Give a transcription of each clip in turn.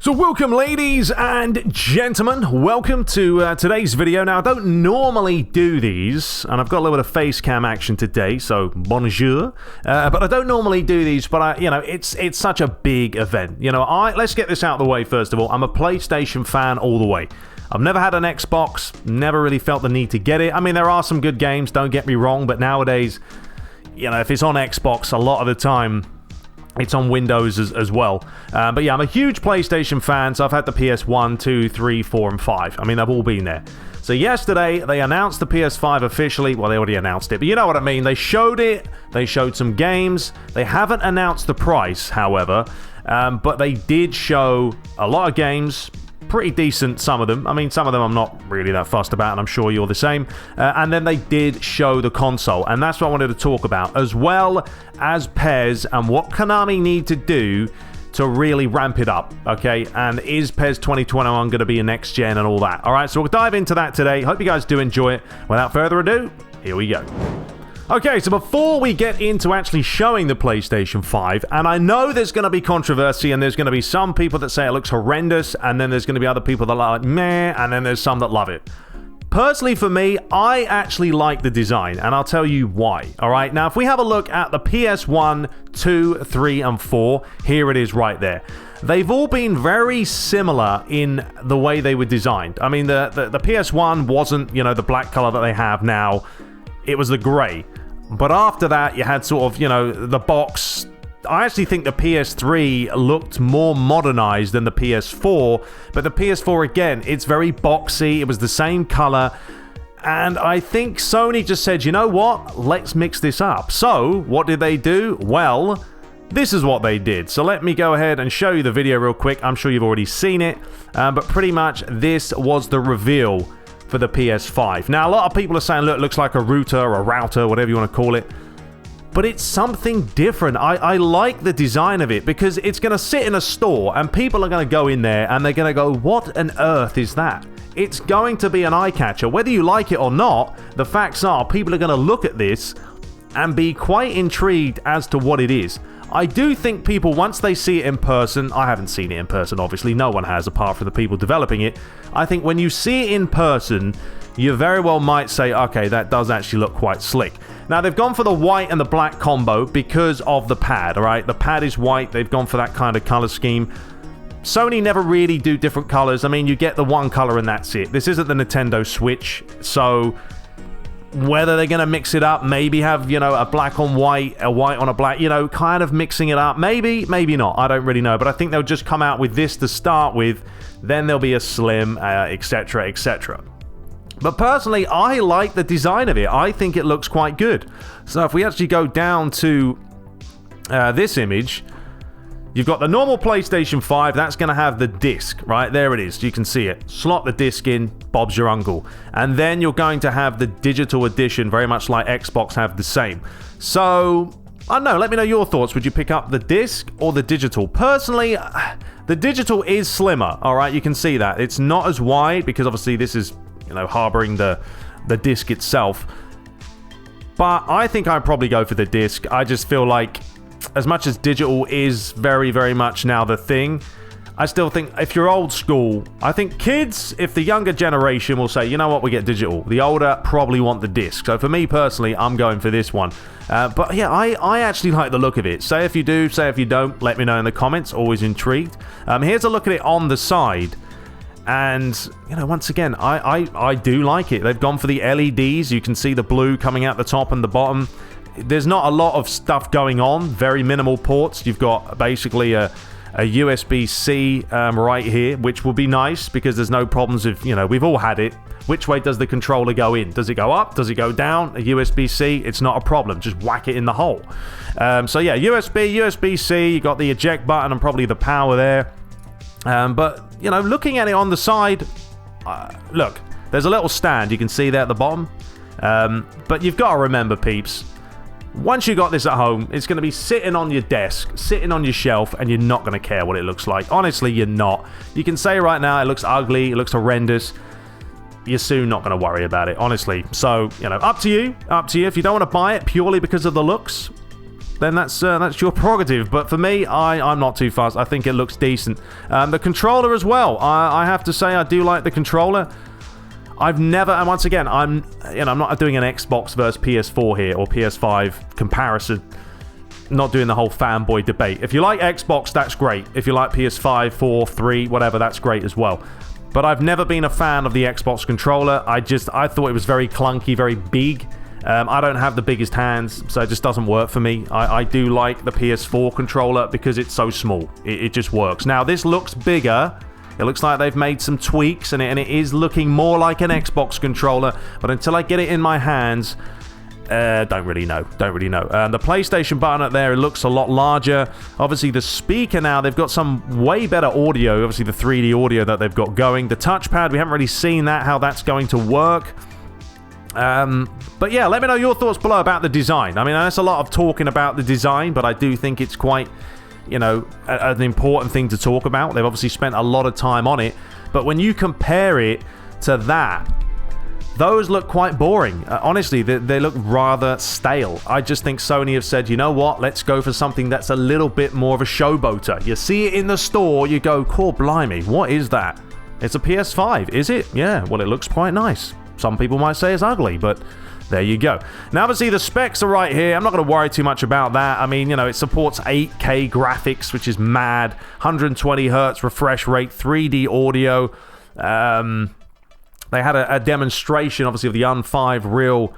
So welcome ladies and gentlemen, welcome to today's video. Now I don't normally do these, and I've got a little bit of face cam action today, so bonjour. But I don't normally do these, but it's such a big event. Let's get this out of the way first of all. I'm a PlayStation fan all the way. I've never had an Xbox, never really felt the need to get it. I mean, there are some good games, don't get me wrong, but nowadays, if it's on Xbox, a lot of the time, it's on Windows as well. But yeah, I'm a huge PlayStation fan, so I've had the PS1, 2, 3, 4, and 5. I mean, they've all been there. So yesterday, they announced the PS5 officially. Well, they already announced it, but you know what I mean. They showed it. They showed some games. They haven't announced the price, however. But they did show a lot of games. Pretty decent, some of them. I mean, some of them I'm not really that fussed about, and I'm sure you're the same. And then they did show the console, and that's what I wanted to talk about, as well as PES and what Konami need to do to really ramp it up, okay? And is PES 2021 going to be a next gen and all that? All right, so we'll dive into that today. Hope you guys do enjoy it. Without further ado, here we go. Okay, so before we get into actually showing the PlayStation 5, and I know there's going to be controversy, and there's going to be some people that say it looks horrendous, and then there's going to be other people that are like, meh, and then there's some that love it. Personally, for me, I actually like the design, and I'll tell you why. All right, now if we have a look at the PS1, 2, 3, and 4, here it is right there. They've all been very similar in the way they were designed. I mean, the PS1 wasn't, the black color that they have now. It was the grey. But after that, you had sort of, the box. I actually think the PS3 looked more modernized than the PS4. But the PS4, again, it's very boxy. It was the same color. And I think Sony just said, you know what? Let's mix this up. So, what did they do? Well, this is what they did. So let me go ahead and show you the video real quick. I'm sure you've already seen it. But pretty much, this was the reveal for the PS5. Now, a lot of people are saying, look, it looks like a router, whatever you want to call it. But it's something different. I like the design of it because it's going to sit in a store and people are going to go in there and they're going to go, what on earth is that? It's going to be an eye catcher. Whether you like it or not, the facts are people are going to look at this and be quite intrigued as to what it is. I do think people, once they see it in person, I haven't seen it in person, obviously, no one has apart from the people developing it. I think when you see it in person, you very well might say, okay, that does actually look quite slick. Now, they've gone for the white and the black combo because of the pad, all right? The pad is white, they've gone for that kind of color scheme. Sony never really do different colors. I mean, you get the one color and that's it. This isn't the Nintendo Switch, so whether they're going to mix it up, maybe have, a black on white, a white on a black, kind of mixing it up. Maybe not. I don't really know. But I think they'll just come out with this to start with. Then there'll be a slim, etc., etc. But personally, I like the design of it. I think it looks quite good. So if we actually go down to this image, you've got the normal PlayStation 5. That's going to have the disc, right? There it is. You can see it. Slot the disc in. Bob's your uncle. And then you're going to have the digital edition, very much like Xbox have the same. So, I don't know. Let me know your thoughts. Would you pick up the disc or the digital? Personally, the digital is slimmer. All right, you can see that. It's not as wide because obviously this is, harboring the disc itself. But I think I'd probably go for the disc. I just feel like as much as digital is very, very much now the thing, I still think if you're old school, I think kids, if the younger generation will say, you know what, we get digital. The older probably want the disc. So for me personally, I'm going for this one. But yeah, I actually like the look of it. Say if you do, say if you don't, let me know in the comments. Always intrigued. Here's a look at it on the side. And, once again, I do like it. They've gone for the LEDs. You can see the blue coming out the top and the bottom. There's not a lot of stuff going on. Very minimal ports. You've got basically a USB-C right here, which will be nice because there's no problems if, we've all had it. Which way does the controller go in? Does it go up? Does it go down? A USB-C? It's not a problem. Just whack it in the hole. So yeah, USB-C, you got the eject button and probably the power there. But, looking at it on the side, look, there's a little stand you can see there at the bottom. But you've got to remember, peeps, once you got this at home, it's going to be sitting on your desk, sitting on your shelf, and you're not going to care what it looks like. Honestly, you're not. You can say right now it looks ugly, it looks horrendous. You're soon not going to worry about it, honestly. So, up to you. Up to you. If you don't want to buy it purely because of the looks, then that's your prerogative. But for me, I'm not too fast. I think it looks decent. The controller as well. I have to say I do like the controller. I've never, and once again, I'm not doing an Xbox versus PS4 here or PS5 comparison. Not doing the whole fanboy debate. If you like Xbox, that's great. If you like PS5, 4, 3, whatever, that's great as well. But I've never been a fan of the Xbox controller. I thought it was very clunky, very big. I don't have the biggest hands, so it just doesn't work for me. I do like the PS4 controller because it's so small. It just works. Now, this looks bigger. It looks like they've made some tweaks, and it is looking more like an Xbox controller. But until I get it in my hands, don't really know. The PlayStation button up there, it looks a lot larger. Obviously, the speaker now, they've got some way better audio. Obviously, the 3D audio that they've got going. The touchpad, we haven't really seen how that's going to work. But yeah, let me know your thoughts below about the design. I mean, there's a lot of talking about the design, but I do think it's quite, an important thing to talk about. They've obviously spent a lot of time on it. But when you compare it to that, those look quite boring. Honestly, they look rather stale. I just think Sony have said, you know what, let's go for something that's a little bit more of a showboater. You see it in the store, you go, cool, blimey, what is that? It's a PS5, is it? Yeah, well, it looks quite nice. Some people might say it's ugly, but there you go. Now, obviously, the specs are right here. I'm not going to worry too much about that. I mean, it supports 8K graphics, which is mad. 120 hertz refresh rate, 3D audio. They had a demonstration, obviously, of the Unreal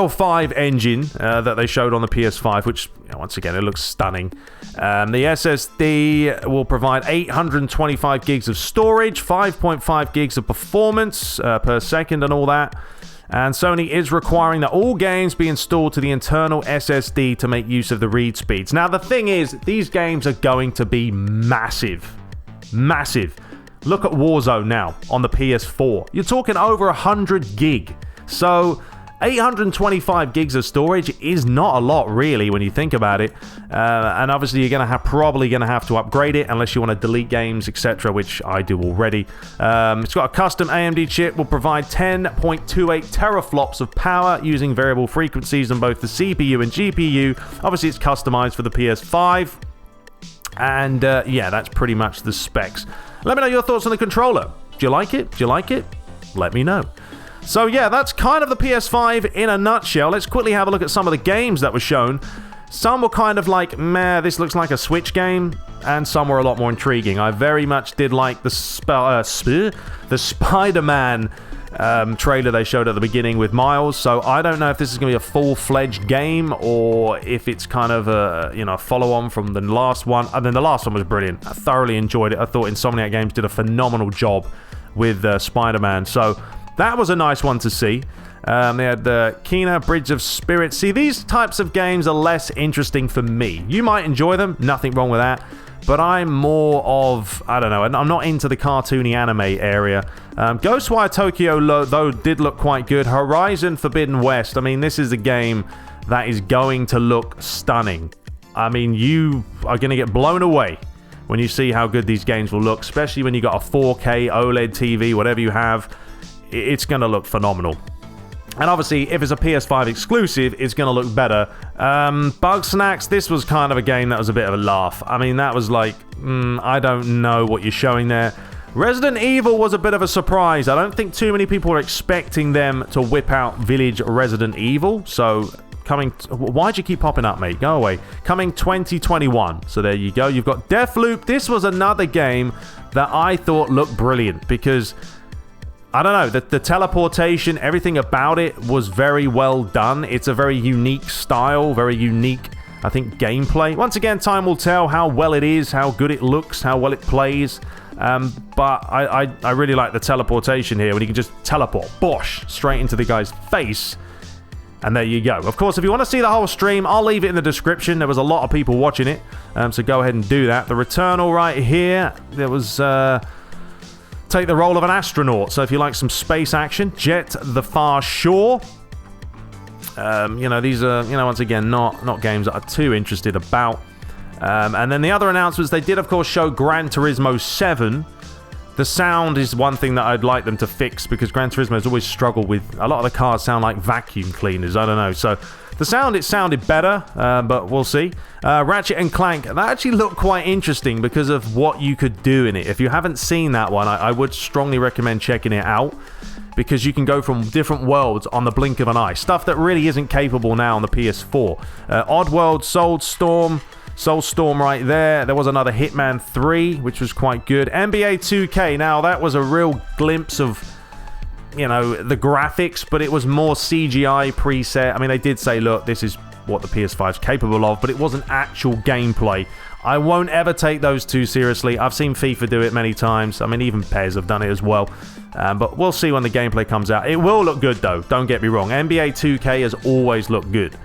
5 engine that they showed on the PS5, which, once again, it looks stunning. The SSD will provide 825 gigs of storage, 5.5 gigs of performance per second and all that. And Sony is requiring that all games be installed to the internal SSD to make use of the read speeds. Now, the thing is, these games are going to be massive. Massive. Look at Warzone now on the PS4. You're talking over 100 gig. So 825 gigs of storage is not a lot, really, when you think about it. And obviously, you're probably going to have to upgrade it unless you want to delete games, etc., which I do already. It's got a custom AMD chip, will provide 10.28 teraflops of power using variable frequencies on both the CPU and GPU. Obviously, it's customized for the PS5. And yeah, that's pretty much the specs. Let me know your thoughts on the controller. Do you like it? Let me know. So yeah, that's kind of the PS5 in a nutshell. Let's quickly have a look at some of the games that were shown. Some were kind of like, meh, this looks like a Switch game, and some were a lot more intriguing. I very much did like the Spider-Man trailer they showed at the beginning with Miles, so I don't know if this is going to be a full-fledged game or if it's kind of a follow-on from the last one. And then the last one was brilliant. I thoroughly enjoyed it. I thought Insomniac Games did a phenomenal job with Spider-Man, so that was a nice one to see. They had the Kena Bridge of Spirits. See, these types of games are less interesting for me. You might enjoy them, nothing wrong with that. But I'm more of, I don't know, I'm not into the cartoony anime area. Ghostwire Tokyo, though, did look quite good. Horizon Forbidden West, I mean, this is a game that is going to look stunning. I mean, you are going to get blown away when you see how good these games will look, especially when you got a 4K OLED TV, whatever you have. It's going to look phenomenal. And obviously, if it's a PS5 exclusive, it's going to look better. Bugsnax, this was kind of a game that was a bit of a laugh. I mean, that was like, I don't know what you're showing there. Resident Evil was a bit of a surprise. I don't think too many people are expecting them to whip out Village Resident Evil. So, why'd you keep popping up, mate? Go away. Coming 2021. So there you go. You've got Deathloop. This was another game that I thought looked brilliant because I don't know, the teleportation, everything about it was very well done. It's a very unique style, very unique, I think, gameplay. Once again, time will tell how well it is, how good it looks, how well it plays. But I really like the teleportation here when you can just teleport, bosh, straight into the guy's face. And there you go. Of course, if you want to see the whole stream, I'll leave it in the description. There was a lot of people watching it, so go ahead and do that. The Returnal right here, there was take the role of an astronaut. So if you like some space action, Jet the Far Shore. These are, once again, not games that I'm too interested about. And then the other announcements, they did, of course, show Gran Turismo 7. The sound is one thing that I'd like them to fix, because Gran Turismo has always struggled with, a lot of the cars sound like vacuum cleaners. I don't know. So the sound, it sounded better, but we'll see. Ratchet and Clank, that actually looked quite interesting because of what you could do in it. If you haven't seen that one, I would strongly recommend checking it out, because you can go from different worlds on the blink of an eye. Stuff that really isn't capable now on the PS4. Oddworld, Soulstorm right there. There was another Hitman 3, which was quite good. NBA 2K, now that was a real glimpse of, the graphics, but it was more CGI preset. I mean, they did say, look, this is what the PS5 is capable of, but it wasn't actual gameplay. I won't ever take those too seriously. I've seen FIFA do it many times. I mean, even PES have done it as well. But we'll see when the gameplay comes out. It will look good, though. Don't get me wrong. NBA 2K has always looked good.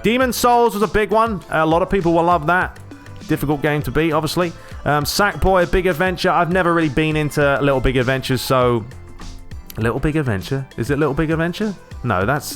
Demon Souls was a big one. A lot of people will love that. Difficult game to beat, obviously. Sackboy, Big Adventure. I've never really been into Little Big Adventures, so... Little Big Adventure? Is it Little Big Adventure? No, that's...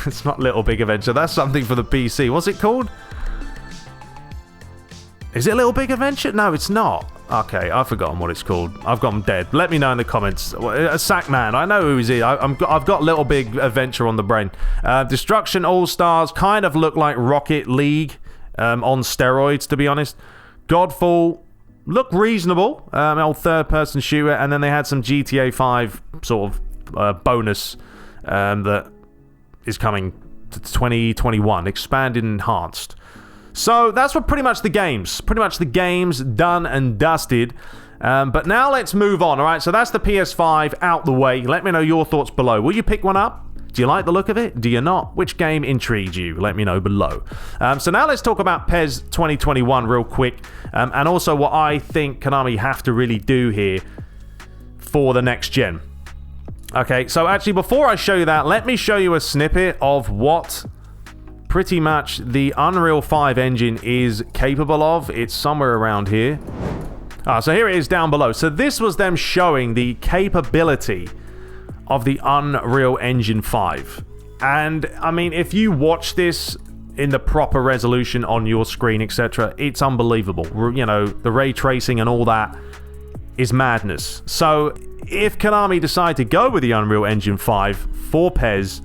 it's not Little Big Adventure. That's something for the PC. What's it called? Is it Little Big Adventure? No, it's not. Okay, I've forgotten what it's called. I've gone dead. Let me know in the comments. Sackman, I know who is he. I've got Little Big Adventure on the brain. Destruction All-Stars kind of look like Rocket League on steroids, to be honest. Godfall looked reasonable. Old third-person shooter. And then they had some GTA 5 sort of bonus that is coming to 2021. Expanded and enhanced. So that's what pretty much the games done and dusted. But now let's move on, all right? So that's the PS5 out the way. Let me know your thoughts below. Will you pick one up? Do you like the look of it? Do you not? Which game intrigued you? Let me know below. So now let's talk about PES 2021 real quick. And also what I think Konami have to really do here for the next gen. Okay, so actually before I show you that, let me show you a snippet of what... pretty much the Unreal 5 engine is capable of. It's somewhere around here. So here it is down below. So this was them showing the capability of the Unreal Engine 5. And, I mean, if you watch this in the proper resolution on your screen, etc., it's unbelievable. The ray tracing and all that is madness. So if Konami decide to go with the Unreal Engine 5 for PES,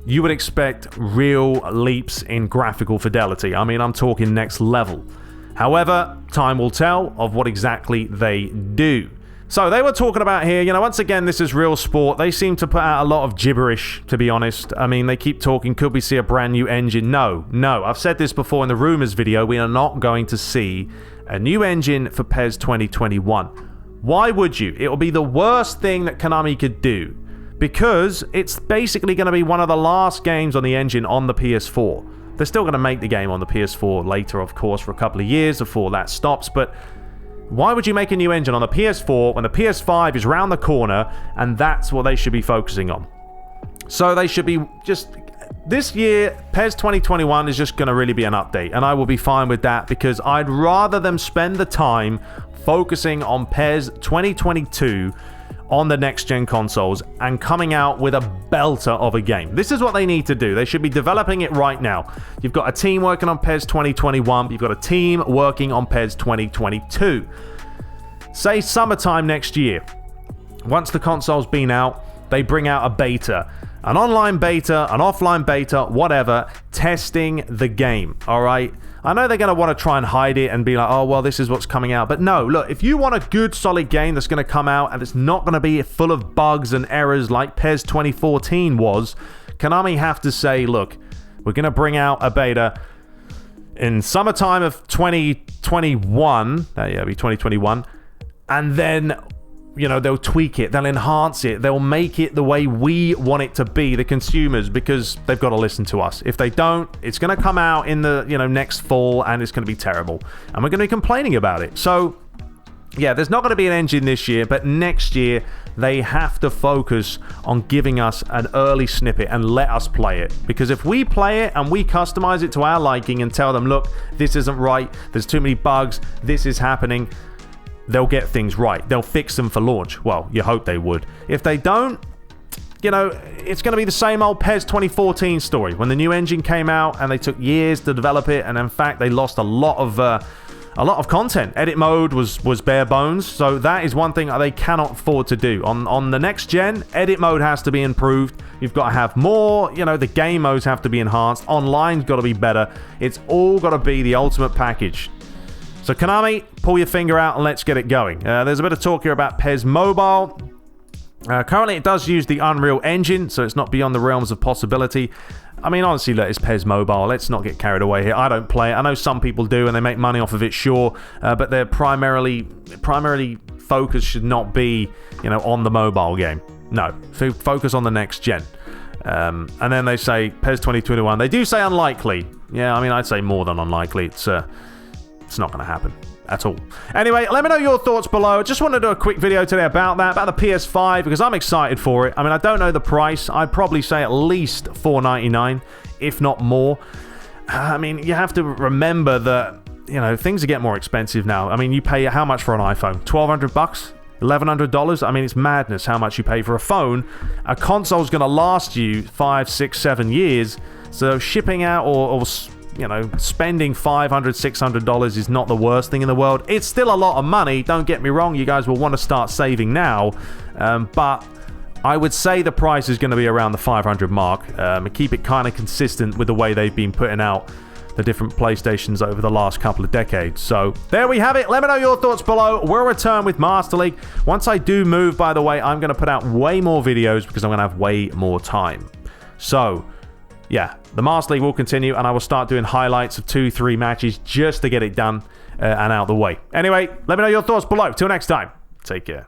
you would expect real leaps in graphical fidelity. I mean, I'm talking next level. However, time will tell of what exactly they do. So they were talking about here, once again, this is Real Sport. They seem to put out a lot of gibberish, to be honest. I mean, they keep talking, could we see a brand new engine? No. I've said this before in the rumors video. We are not going to see a new engine for PES 2021. Why would you? It will be the worst thing that Konami could do, because it's basically going to be one of the last games on the engine on the PS4. They're still going to make the game on the PS4 later, of course, for a couple of years before that stops, but why would you make a new engine on the PS4 when the PS5 is round the corner, and that's what they should be focusing on? So they should be just... This year, PES 2021 is just going to really be an update, and I will be fine with that, because I'd rather them spend the time focusing on PES 2022 on the next-gen consoles and coming out with a belter of a game. This is what they need to do. They should be developing it right now. You've got a team working on PES 2021. You've got a team working on PES 2022. Say summertime next year. Once the console's been out, they bring out a beta. An online beta, an offline beta, whatever, testing the game, all right? I know they're going to want to try and hide it and be like, oh, well, this is what's coming out. But no, look, if you want a good, solid game that's going to come out and it's not going to be full of bugs and errors like PES 2014 was, Konami have to say, look, we're going to bring out a beta in summertime of 2021. Yeah, it'll be 2021. And then... they'll tweak it, they'll enhance it, they'll make it the way we want it to be, the consumers, because they've got to listen to us. If they don't, it's going to come out in the, next fall, and it's going to be terrible. And we're going to be complaining about it. So, yeah, there's not going to be an engine this year, but next year, they have to focus on giving us an early snippet and let us play it. Because if we play it and we customize it to our liking and tell them, look, this isn't right, there's too many bugs, this is happening, they'll get things right. They'll fix them for launch. Well, you hope they would. If they don't, it's going to be the same old PES 2014 story. When the new engine came out and they took years to develop it, and in fact, they lost a lot a lot of content. Edit mode was bare bones, so that is one thing they cannot afford to do. On the next gen, edit mode has to be improved. You've got to have more, the game modes have to be enhanced. Online's got to be better. It's all got to be the ultimate package. So Konami, pull your finger out and let's get it going. There's a bit of talk here about PES Mobile. Currently, it does use the Unreal Engine, so it's not beyond the realms of possibility. I mean, honestly, look, it's PES Mobile. Let's not get carried away here. I don't play it. I know some people do, and they make money off of it, sure. But their primarily focus should not be, on the mobile game. No, focus on the next gen. And then they say PES 2021. They do say unlikely. Yeah, I mean, I'd say more than unlikely. It's not going to happen at all. Anyway, let me know your thoughts below. Just want to do a quick video today about that, about the PS5, because I'm excited for it. I mean, I don't know the price. I'd probably say at least $499, if not more. I mean, you have to remember that, things are getting more expensive now. I mean, you pay how much for an iPhone? $1,200? $1,100? I mean, it's madness how much you pay for a phone. A console's going to last you 5, 6, 7 years. So shipping out or spending $500, $600 is not the worst thing in the world. It's still a lot of money. Don't get me wrong. You guys will want to start saving now. But I would say the price is going to be around the 500 mark. Keep it kind of consistent with the way they've been putting out the different PlayStations over the last couple of decades. So there we have it. Let me know your thoughts below. We'll return with Master League. Once I do move, by the way, I'm going to put out way more videos because I'm going to have way more time. So yeah, the Master League will continue, and I will start doing highlights of 2-3 matches just to get it done and out of the way. Anyway, let me know your thoughts below. Till next time, take care.